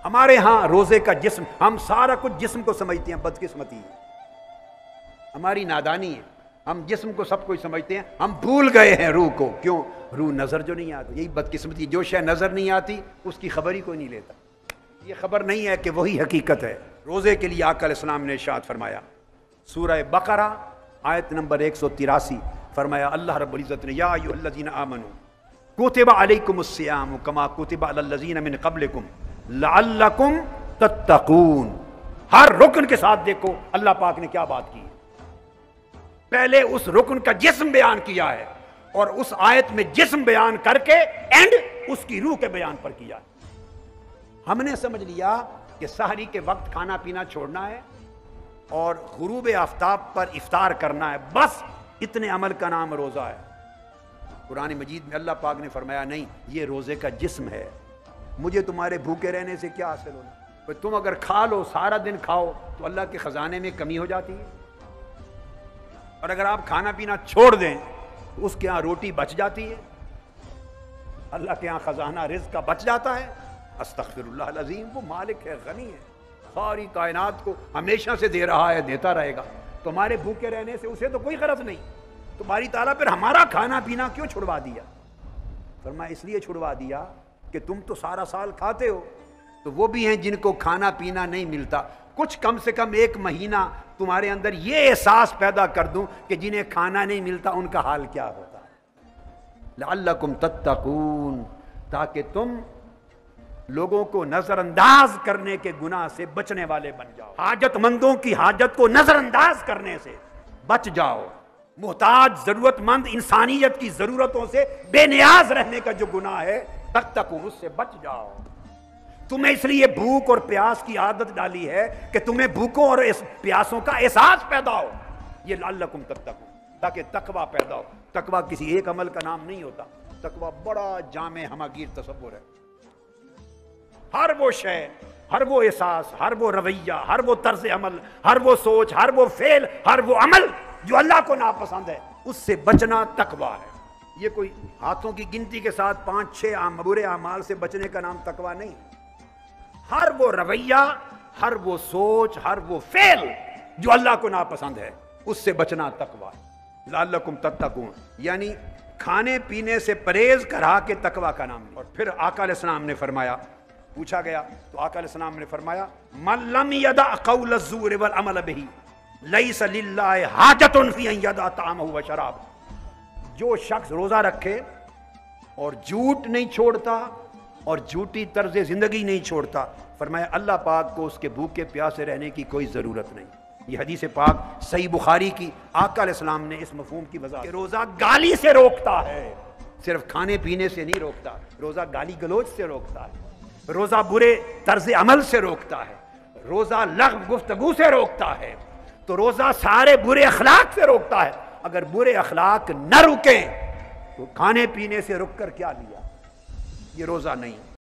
ہمارے ہاں روزے کا جسم، ہم سارا کچھ جسم کو سمجھتے ہیں، بدقسمتی ہے، ہماری نادانی ہے، ہم جسم کو سب کچھ سمجھتے ہیں، ہم بھول گئے ہیں روح کو۔ کیوں؟ روح نظر جو نہیں آتی، یہی بدقسمتی، جو شے نظر نہیں آتی اس کی خبر ہی کوئی نہیں لیتا، یہ خبر نہیں ہے کہ وہی حقیقت ہے۔ روزے کے لیے آقا علیہ السلام نے ارشاد فرمایا، سورہ بقرہ آیت نمبر 183، فرمایا اللہ رب العزت نے، یا ایھا الذین آمنوا کتب علیکم الصیام کما کتب علی الذین من قبلکم لعلکم تتقون۔ ہر رکن کے ساتھ دیکھو اللہ پاک نے کیا بات کی ہے، پہلے اس رکن کا جسم بیان کیا ہے اور اس آیت میں جسم بیان کر کے اینڈ اس کی روح کے بیان پر کیا ہے۔ ہم نے سمجھ لیا کہ سحری کے وقت کھانا پینا چھوڑنا ہے اور غروب آفتاب پر افطار کرنا ہے، بس اتنے عمل کا نام روزہ ہے۔ قرآن مجید میں اللہ پاک نے فرمایا نہیں، یہ روزے کا جسم ہے، مجھے تمہارے بھوکے رہنے سے کیا حاصل ہونا؟ تم اگر کھا لو، سارا دن کھاؤ تو اللہ کے خزانے میں کمی ہو جاتی ہے، اور اگر آپ کھانا پینا چھوڑ دیں تو اس کے ہاں روٹی بچ جاتی ہے، اللہ کے ہاں خزانہ رزق کا بچ جاتا ہے۔ استغفر اللہ العظیم، وہ مالک ہے، غنی ہے، ساری کائنات کو ہمیشہ سے دے رہا ہے، دیتا رہے گا۔ تمہارے بھوکے رہنے سے اسے تو کوئی غرض نہیں، تمہاری تعالیٰ پھر ہمارا کھانا پینا کیوں چھڑوا دیا؟ فرمایا اس لیے چھڑوا دیا کہ تم تو سارا سال کھاتے ہو، تو وہ بھی ہیں جن کو کھانا پینا نہیں ملتا، کچھ کم سے کم ایک مہینہ تمہارے اندر یہ احساس پیدا کر دوں کہ جنہیں کھانا نہیں ملتا ان کا حال کیا ہوتا ہے، لعلکم تتقون، تاکہ تم لوگوں کو نظر انداز کرنے کے گناہ سے بچنے والے بن جاؤ، حاجت مندوں کی حاجت کو نظر انداز کرنے سے بچ جاؤ، محتاج ضرورت مند انسانیت کی ضرورتوں سے بے نیاز رہنے کا جو گناہ ہے تتقون، اس سے بچ جاؤ۔ تمہیں اس لیے بھوک اور پیاس کی عادت ڈالی ہے کہ تمہیں بھوکوں اور پیاسوں کا احساس پیدا ہو، یہ لعلکم تتقون، تاکہ تقوی پیدا ہو۔ تقوی کسی ایک عمل کا نام نہیں ہوتا، تقوی بڑا جامع ہماگیر تصور ہے، ہر وہ شے، ہر وہ احساس، ہر وہ رویہ، ہر وہ طرز عمل، ہر وہ سوچ، ہر وہ فعل، ہر وہ عمل جو اللہ کو ناپسند ہے، اس سے بچنا تقوی ہے۔ یہ کوئی ہاتھوں کی گنتی کے ساتھ 5-6 برے اعمال سے بچنے کا نام تقوی نہیں، ہر وہ رویہ، ہر وہ سوچ، ہر وہ فعل جو اللہ کو ناپسند ہے، اس سے بچنا تقوی ہے۔ لعلکم تتقون یعنی کھانے پینے سے پرہیز کرا کے تقوی کا نام نہیں۔ اور پھر آقا علیہ السلام نے فرمایا، پوچھا گیا تو آقا علیہ السلام نے فرمایا، من لم یدع قول الزور والعمل بہ لیس للہ حاجۃ فی ان یدع طعامہ وشرابہ۔ جو شخص روزہ رکھے اور جھوٹ نہیں چھوڑتا اور جھوٹی طرز زندگی نہیں چھوڑتا، فرمایا اللہ پاک کو اس کے بھوکے پیاسے رہنے کی کوئی ضرورت نہیں۔ یہ حدیث پاک صحیح بخاری کی، آقا علیہ السلام نے اس مفہوم کی وضاحت کہ روزہ گالی سے روکتا ہے، صرف کھانے پینے سے نہیں روکتا، روزہ گالی گلوچ سے روکتا ہے، روزہ برے طرز عمل سے روکتا ہے، روزہ لغو گفتگو سے روکتا ہے، تو روزہ سارے برے اخلاق سے روکتا ہے۔ اگر برے اخلاق نہ رکیں تو کھانے پینے سے رک کر کیا لیا؟ یہ روزہ نہیں۔